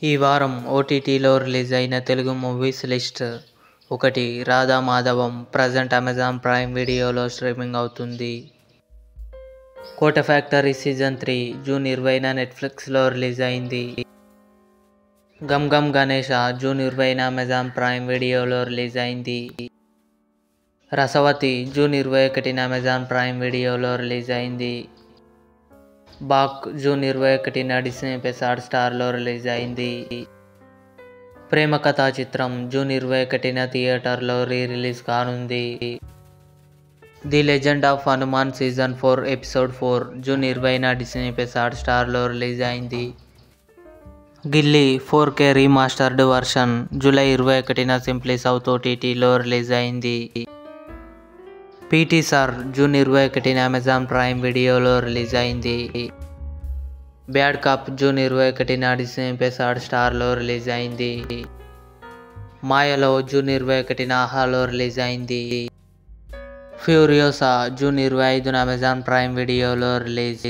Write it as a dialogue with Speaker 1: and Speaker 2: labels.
Speaker 1: ఈ వారం ఓటీటీలో రిలీజ్ అయిన Telugu movies list. 1. Radha Madhavam. Present Amazon Prime వీడియోలో స్ట్రీమింగ్ అవుతుంది. కోట ఫ్యాక్టరీ సీజన్ 3 జూన్ 20న నెట్ఫ్లిక్స్లో రిలీజ్ అయింది. గమ్ గమ్ గణేష జూన్ 20న అమెజాన్ ప్రైమ్ వీడియోలో రిలీజ్ అయింది. రసవతి జూన్ 21న అమెజాన్ ప్రైమ్ వీడియోలో రిలీజ్ అయింది. బాక్ జూన్ 21న డిస్నీ ప్లస్ హాట్‌స్టార్లో రిలీజ్ అయింది. ప్రేమ కథా చిత్రం జూన్ 21న థియేటర్లో రిలీజ్ కానుంది. The legend of Hanuman season 4 episode 4 June 20న డిస్నీ ప్లస్ హాట్‌స్టార్లో రిలీజ్ అయింది. Ghilli 4K remastered version July 21న సింప్లీ సౌత్ ఓటీటీలో రిలీజ్ అయింది. పీటీ సార్ జూన్ 21న అమెజాన్ ప్రైమ్ వీడియోలో రిలీజ్ అయింది. బ్యాడ్ కాప్ జూన్ 21న డిస్నీ ప్లస్ హాట్‌స్టార్లో రిలీజ్ అయింది. మాయలో జూన్ 21న ఆహాలో రిలీజ్ అయింది. ఫ్యూరియోసా జూన్ 25న అమెజాన్ ప్రైమ్ వీడియోలో రిలీజ్